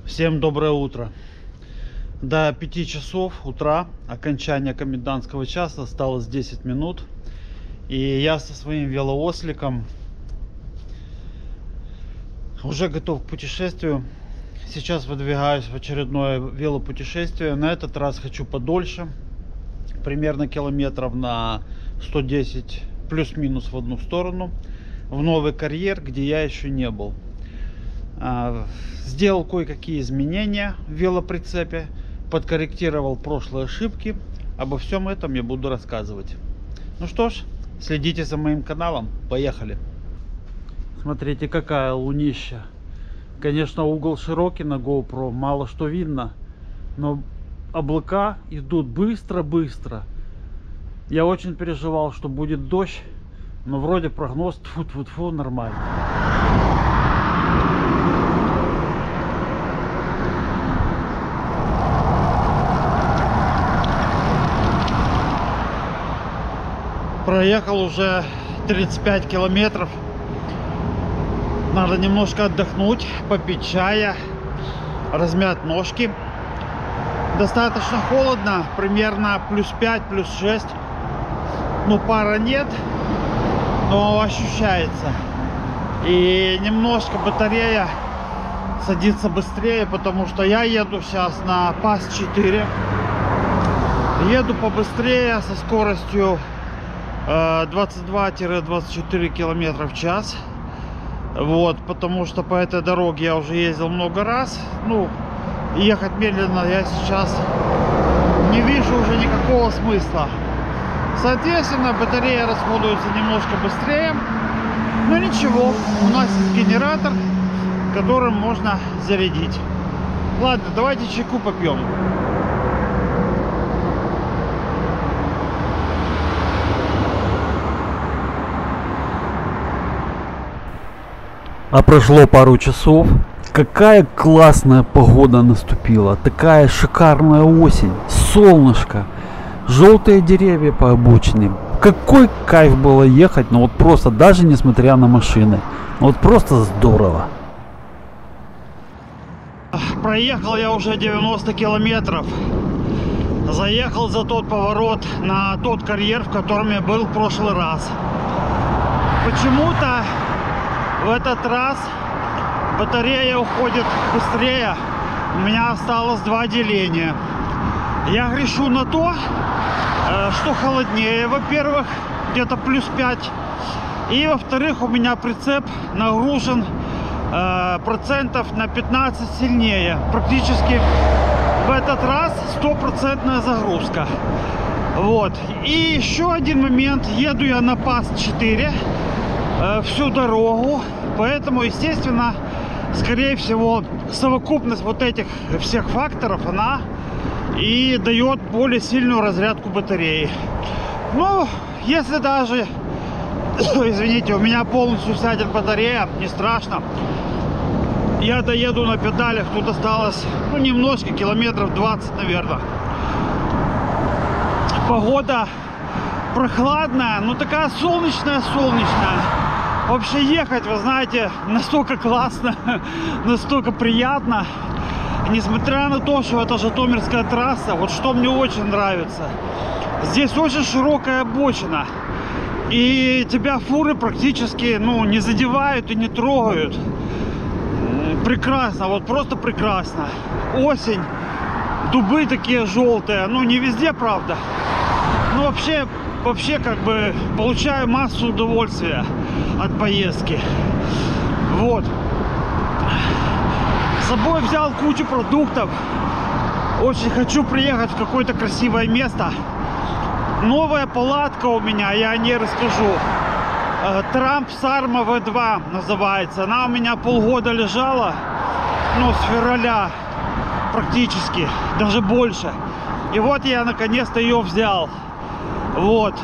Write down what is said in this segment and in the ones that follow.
Всем доброе утро. До 5 часов утра, окончания комендантского часа, осталось 10 минут. И я со своим велоосликом уже готов к путешествию. Сейчас выдвигаюсь в очередное велопутешествие. На этот раз хочу подольше. Примерно километров на 110 плюс-минус в одну сторону. В новый карьер, где я еще не был. Сделал кое-какие изменения в велоприцепе, подкорректировал прошлые ошибки. Обо всем этом я буду рассказывать. Ну что ж, следите за моим каналом. Поехали. Смотрите, какая лунища. Конечно, угол широкий на GoPro, мало что видно, но облака идут быстро-быстро. Я очень переживал, что будет дождь, но вроде прогноз тьфу-тьфу-тьфу нормально. Проехал уже 35 километров. Надо немножко отдохнуть, попить чая, размять ножки. Достаточно холодно, примерно плюс 5, плюс 6. Ну, пара нет, но ощущается. И немножко батарея садится быстрее, потому что я еду сейчас на ПАС-4. Еду побыстрее со скоростью 22-24 километра в час. Вот, потому что по этой дороге я уже ездил много раз. Ну, ехать медленно я сейчас не вижу уже никакого смысла. Соответственно, батарея расходуется немножко быстрее. Но ничего, у нас есть генератор, которым можно зарядить. Ладно, давайте чайку попьем. А прошло пару часов. Какая классная погода наступила. Такая шикарная осень. Солнышко. Желтые деревья по обочине. Какой кайф было ехать. Ну вот просто, даже несмотря на машины. Вот просто здорово. Проехал я уже 90 километров. Заехал за тот поворот на тот карьер, в котором я был в прошлый раз. Почему-то в этот раз батарея уходит быстрее. У меня осталось 2 деления. Я грешу на то, что холоднее, во-первых, где-то плюс 5. И во-вторых, у меня прицеп нагружен процентов на 15 сильнее. Практически в этот раз 100% загрузка. Вот. И еще один момент. Еду я на ПАС-4 всю дорогу, поэтому, естественно, скорее всего, совокупность вот этих всех факторов, она и дает более сильную разрядку батареи. Но если даже, извините, у меня полностью сядет батарея, не страшно. Я доеду на педалях, тут осталось, ну, немножко, километров 20, наверное. Погода прохладная, но такая солнечная. Вообще ехать, вы знаете, настолько классно, настолько приятно. Несмотря на то, что это Житомирская трасса, вот что мне очень нравится. Здесь очень широкая обочина. И тебя фуры практически, ну, не задевают и не трогают. Прекрасно, вот просто прекрасно. Осень, дубы такие желтые, ну, не везде, правда. Но вообще как бы получаю массу удовольствия от поездки. Вот. С собой взял кучу продуктов. Очень хочу приехать в какое-то красивое место. Новая палатка у меня, я о ней расскажу. Трамп Сарма V2 называется. Она у меня полгода лежала, ну, с февраля практически, даже больше. И вот я наконец-то ее взял. Вот.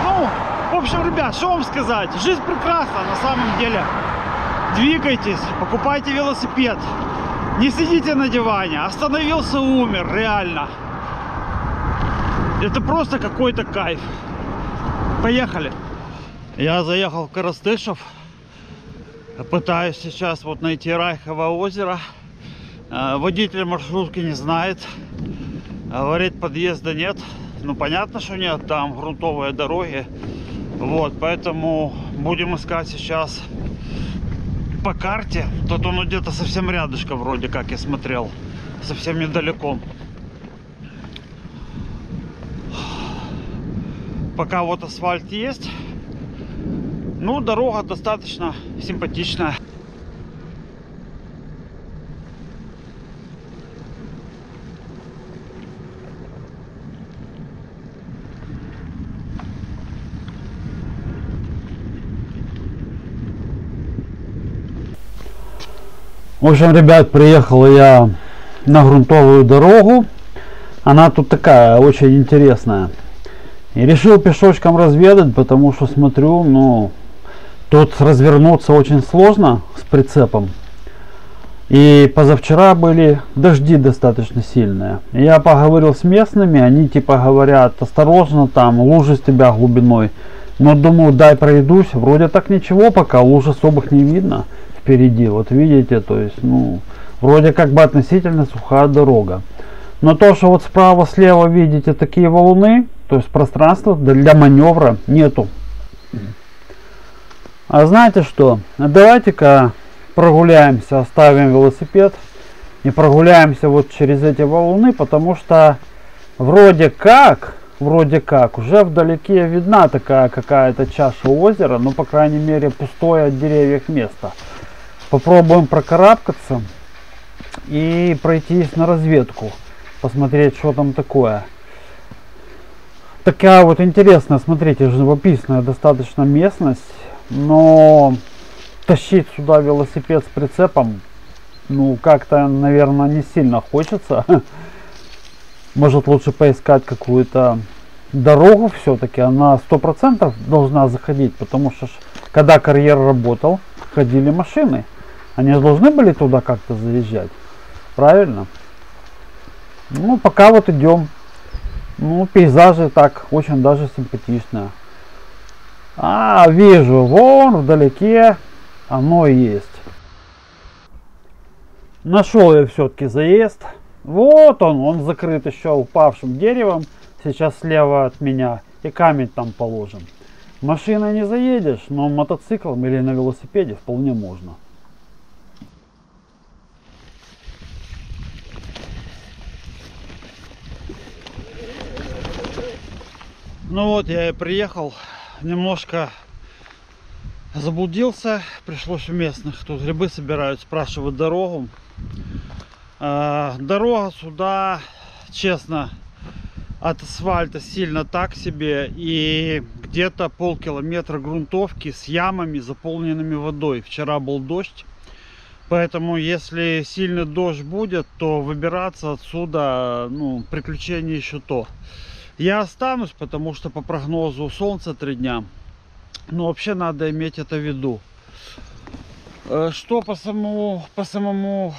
Ну, в общем, ребят, что вам сказать? Жизнь прекрасна на самом деле. Двигайтесь, покупайте велосипед. Не сидите на диване. Остановился, умер, реально. Это просто какой-то кайф. Поехали. Я заехал в Коростышев. Пытаюсь сейчас вот найти Райхово озеро. Водитель маршрутки не знает. Говорит, подъезда нет. Ну, понятно, что нет, там грунтовые дороги. Вот, поэтому будем искать сейчас по карте. Тут он где-то совсем рядышком, вроде как я смотрел. Совсем недалеко. Пока вот асфальт есть. Ну, дорога достаточно симпатичная. В общем, ребят, приехал я на грунтовую дорогу. Она тут такая очень интересная. И решил пешочком разведать, потому что смотрю, ну, тут развернуться очень сложно с прицепом. И позавчера были дожди достаточно сильные. Я поговорил с местными, они типа говорят, осторожно, там лужи с тебя глубиной. Но думаю, дай пройдусь, вроде так ничего, пока луж особых не видно впереди. Вот видите, то есть, ну, вроде как бы относительно сухая дорога. Но то, что вот справа-слева видите такие валуны, то есть пространства для маневра нету. А знаете что? Давайте-ка прогуляемся, оставим велосипед и прогуляемся вот через эти валуны, потому что вроде как уже вдалеке видна такая какая-то чаша озера, ну, по крайней мере, пустое от деревьев место. Попробуем прокарабкаться и пройтись на разведку, посмотреть, что там такое. Такая вот интересная, смотрите, живописная достаточно местность, но тащить сюда велосипед с прицепом, ну, как-то, наверное, не сильно хочется. Может, лучше поискать какую-то дорогу все-таки, она 100% должна заходить, потому что когда карьер работал, ходили машины, они должны были туда как-то заезжать, правильно? Ну, пока вот идем. Ну, пейзажи так очень даже симпатичные. А, вижу, вон вдалеке оно и есть. Нашел я все-таки заезд. Вот он закрыт еще упавшим деревом. Сейчас слева от меня. И камень там положим. Машиной не заедешь, но мотоциклом или на велосипеде вполне можно. Ну вот, я и приехал. Немножко заблудился. Пришлось у местных, тут грибы собирают, спрашивают дорогу. Дорога сюда, честно, от асфальта сильно так себе. И где-то полкилометра грунтовки с ямами, заполненными водой. Вчера был дождь. Поэтому, если сильный дождь будет, то выбираться отсюда, ну, приключение еще то. Я останусь, потому что по прогнозу солнце 3 дня. Но вообще надо иметь это в виду. Что по самому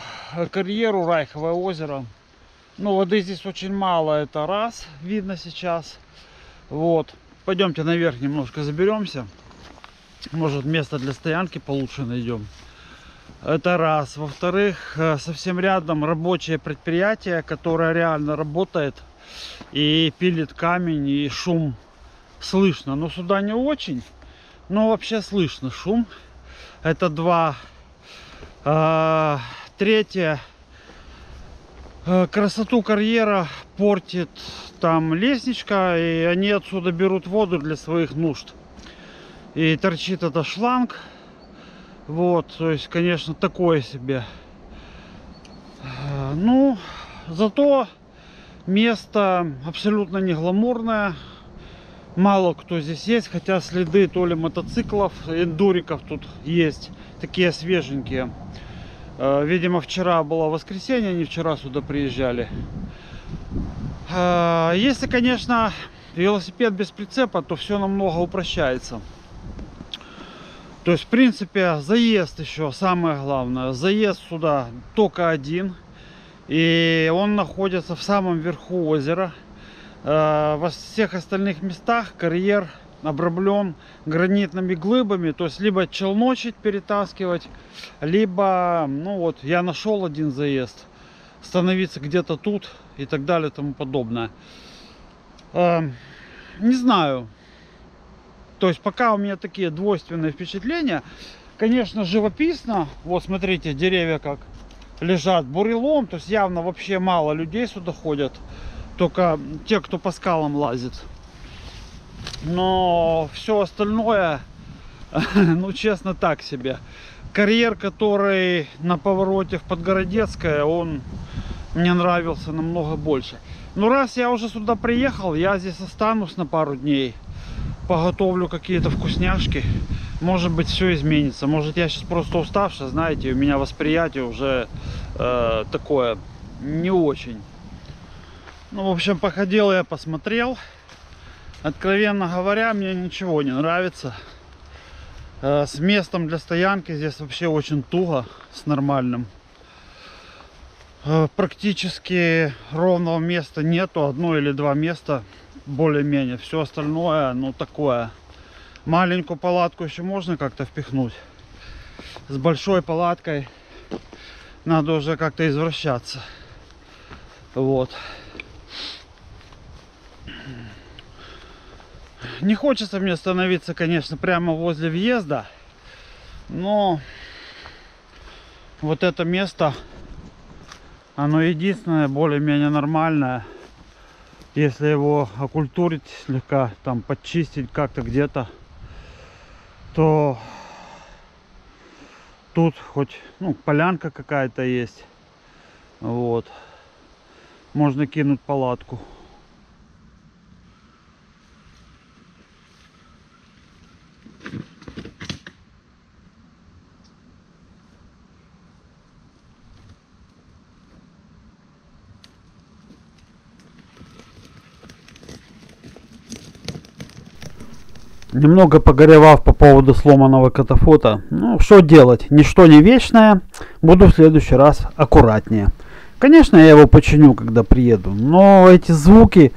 карьеру Райхово озеро. Ну, воды здесь очень мало, это раз, видно сейчас. Вот. Пойдемте наверх немножко заберемся. Может, место для стоянки получше найдем. Это раз. Во-вторых, совсем рядом рабочее предприятие, которое реально работает. И пилит камень, и шум слышно. Но сюда не очень. Но вообще слышно шум. Это два. Третье. Красоту карьера портит там лестничка. И они отсюда берут воду для своих нужд. И торчит это шланг. Вот. То есть, конечно, такое себе. Ну, зато место абсолютно не гламурное. Мало кто здесь есть, хотя следы то ли мотоциклов, эндуриков тут есть, такие свеженькие. Видимо, вчера было воскресенье, они вчера сюда приезжали. Если, конечно, велосипед без прицепа, то все намного упрощается. То есть, в принципе, заезд еще, самое главное, заезд сюда только один. И он находится в самом верху озера. Во всех остальных местах карьер обрамлен гранитными глыбами, то есть либо челночить, перетаскивать, либо, ну вот, я нашел один заезд, становиться где-то тут и так далее и тому подобное. Не знаю, то есть пока у меня такие двойственные впечатления. Конечно, живописно, вот смотрите, деревья как лежат бурелом, то есть явно вообще мало людей сюда ходят, только те, кто по скалам лазит. Но все остальное, ну честно, так себе. Карьер, который на повороте в Подгородецкое, он мне нравился намного больше. Но раз я уже сюда приехал, я здесь останусь на пару дней, поготовлю какие-то вкусняшки. Может быть, все изменится. Может, я сейчас просто уставший, знаете, у меня восприятие уже такое не очень. Ну, в общем, походил я, посмотрел. Откровенно говоря, мне ничего не нравится. С местом для стоянки здесь вообще очень туго, с нормальным. Практически ровного места нету, одно или два места более-менее. Все остальное, ну, такое. Маленькую палатку еще можно как-то впихнуть. С большой палаткой надо уже как-то извращаться. Вот. Не хочется мне становиться, конечно, прямо возле въезда, но вот это место, оно единственное более-менее нормальное. Если его окультурить слегка, там подчистить как-то где-то, то тут хоть, ну, полянка какая-то есть. Вот. Можно кинуть палатку. Немного погоревав по поводу сломанного катафота, ну что делать, ничто не вечное, буду в следующий раз аккуратнее. Конечно, я его починю, когда приеду, но эти звуки,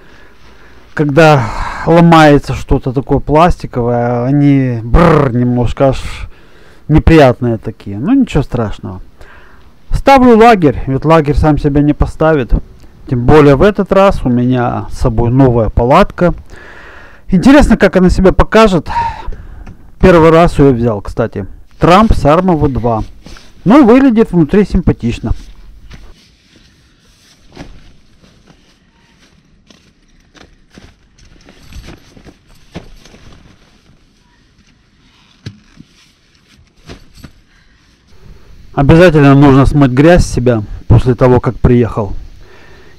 когда ломается что-то такое пластиковое, они немножко аж неприятные такие, но ничего страшного. Ставлю лагерь, ведь лагерь сам себя не поставит, тем более в этот раз у меня с собой новая палатка. Интересно, как она себя покажет. Первый раз ее взял, кстати. Трамп Sarma V2. Ну, выглядит внутри симпатично. Обязательно нужно смыть грязь с себя после того, как приехал.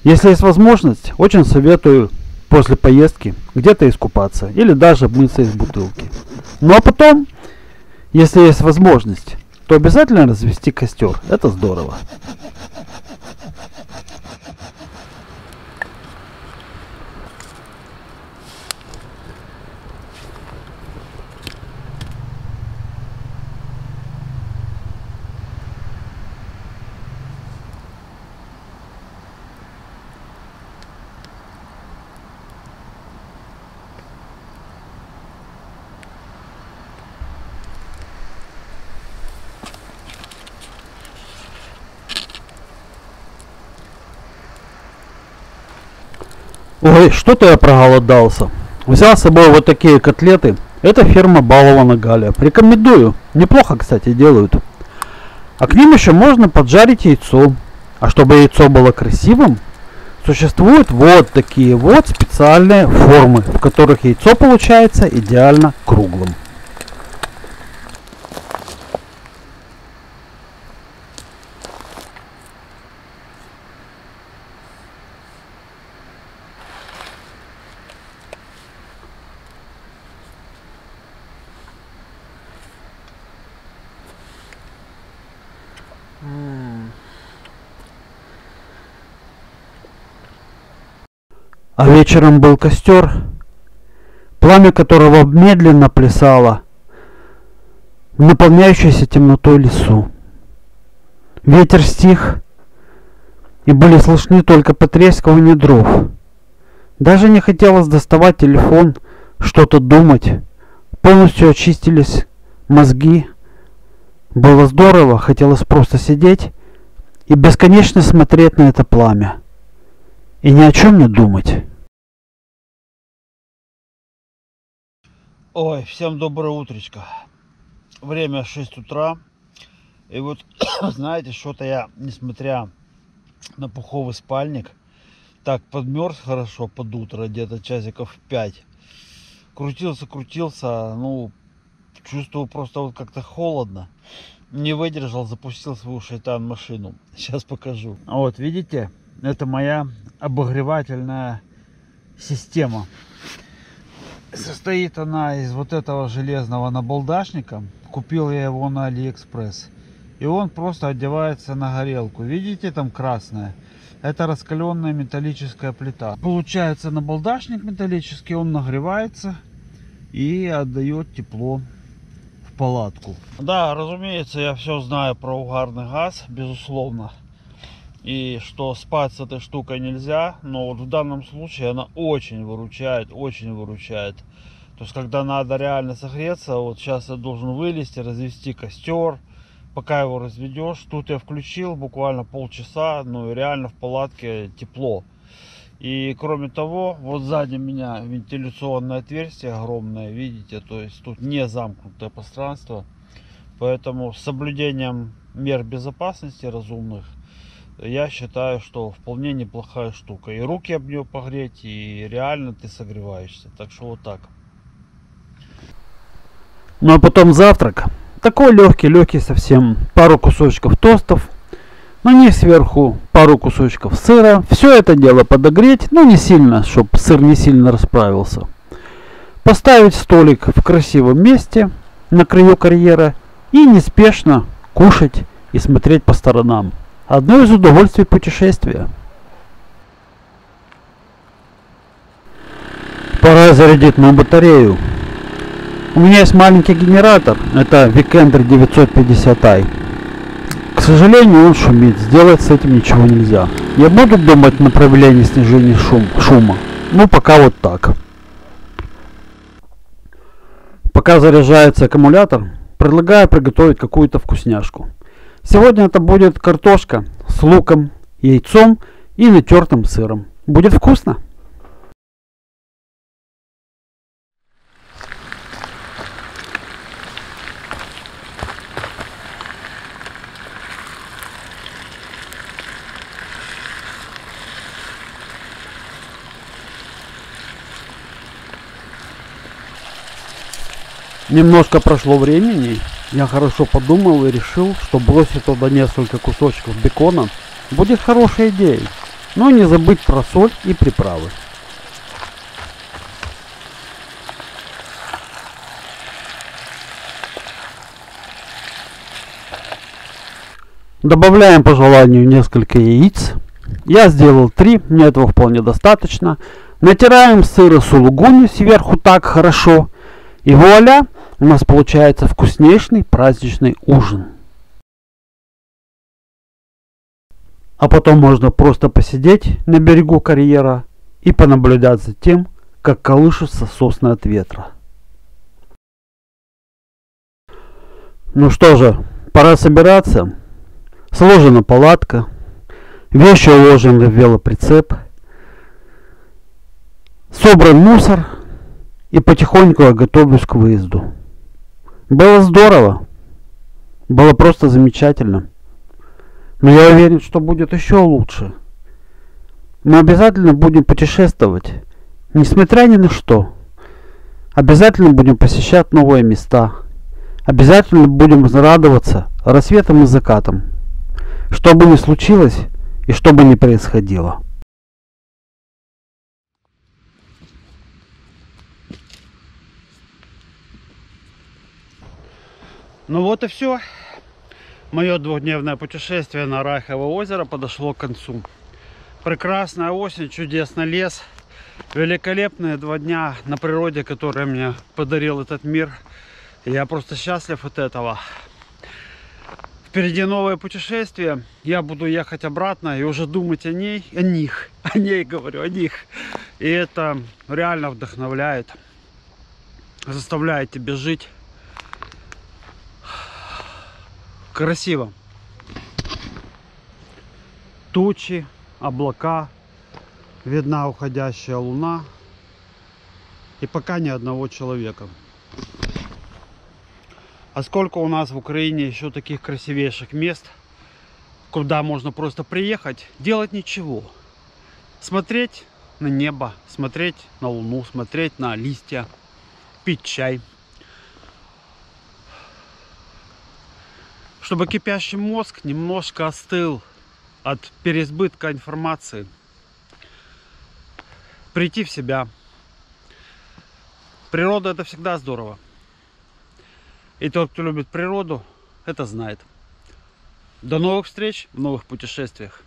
Если есть возможность, очень советую после поездки где-то искупаться или даже обмыться из бутылки. Ну а потом, если есть возможность, то обязательно развести костер. Это здорово. Ой, что-то я проголодался. Взял с собой вот такие котлеты. Это фирма Балована Галя. Рекомендую. Неплохо, кстати, делают. А к ним еще можно поджарить яйцо. А чтобы яйцо было красивым, существуют вот такие вот специальные формы, в которых яйцо получается идеально круглым. А вечером был костер, пламя которого медленно плясало в наполняющейся темнотой лесу. Ветер стих, и были слышны только потрескивания дров. Даже не хотелось доставать телефон, что-то думать. Полностью очистились мозги. Было здорово, хотелось просто сидеть и бесконечно смотреть на это пламя. И ни о чем не думать. Ой, всем доброе утречко. Время 6 утра. И вот, знаете, что-то я, несмотря на пуховый спальник, так подмерз хорошо под утро, где-то часиков 5. Крутился, ну, чувствовал просто вот как-то холодно. Не выдержал, запустил свою шайтан-машину. Сейчас покажу. Вот, видите, это моя обогревательная система. Состоит она из вот этого железного набалдашника. Купил я его на Алиэкспресс. И он просто одевается на горелку. Видите, там красная? Это раскаленная металлическая плита. Получается набалдашник металлический, он нагревается и отдает тепло в палатку. Да, разумеется, я все знаю про угарный газ, безусловно. И что спать с этой штукой нельзя, но вот в данном случае она очень выручает, очень выручает. То есть когда надо реально согреться, вот сейчас я должен вылезти, развести костер. Пока его разведешь, тут я включил буквально полчаса, ну и реально в палатке тепло. И кроме того, вот сзади меня вентиляционное отверстие огромное, видите, то есть тут не замкнутое пространство. Поэтому с соблюдением мер безопасности разумных, я считаю, что вполне неплохая штука. И руки об нее погреть, и реально ты согреваешься. Так что вот так. Ну а потом завтрак. Такой легкий совсем. Пару кусочков тостов. На них сверху пару кусочков сыра. Все это дело подогреть, но не сильно, чтобы сыр не сильно расправился. Поставить столик в красивом месте на краю карьера и неспешно кушать и смотреть по сторонам. Одно из удовольствий путешествия. Пора зарядить мою батарею. У меня есть маленький генератор, это Weekender 950i. К сожалению, он шумит, сделать с этим ничего нельзя. Я буду думать о направлении снижения шума. Ну, пока вот так. Пока заряжается аккумулятор, предлагаю приготовить какую-то вкусняшку. Сегодня это будет картошка с луком, яйцом и натертым сыром. Будет вкусно! Немножко прошло времени, я хорошо подумал и решил, что бросить туда несколько кусочков бекона будет хорошей идеей. Но не забыть про соль и приправы. Добавляем по желанию несколько яиц. Я сделал 3, мне этого вполне достаточно. Натираем сыр и сулугуни сверху так хорошо. И вуаля, у нас получается вкуснейший праздничный ужин. А потом можно просто посидеть на берегу карьера и понаблюдать за тем, как колышутся сосны от ветра. Ну что же, пора собираться. Сложена палатка, вещи уложены в велоприцеп, собран мусор. И потихоньку я готовлюсь к выезду. Было здорово. Было просто замечательно. Но я уверен, что будет еще лучше. Мы обязательно будем путешествовать. Несмотря ни на что. Обязательно будем посещать новые места. Обязательно будем радоваться рассветам и закатам. Что бы ни случилось и что бы ни происходило. Ну вот и все. Мое двухдневное путешествие на Райхово озеро подошло к концу. Прекрасная осень, чудесный лес. Великолепные 2 дня на природе, которые мне подарил этот мир. Я просто счастлив от этого. Впереди новое путешествие. Я буду ехать обратно и уже думать о них. И это реально вдохновляет. заставляет тебя жить. Красиво. Тучи, облака, видна уходящая луна. И пока ни одного человека. А сколько у нас в Украине еще таких красивейших мест, куда можно просто приехать, делать ничего. Смотреть на небо, смотреть на луну, смотреть на листья, пить чай. Чтобы кипящий мозг немножко остыл от переизбытка информации. Прийти в себя. Природа — это всегда здорово. И тот, кто любит природу, это знает. До новых встреч в новых путешествиях.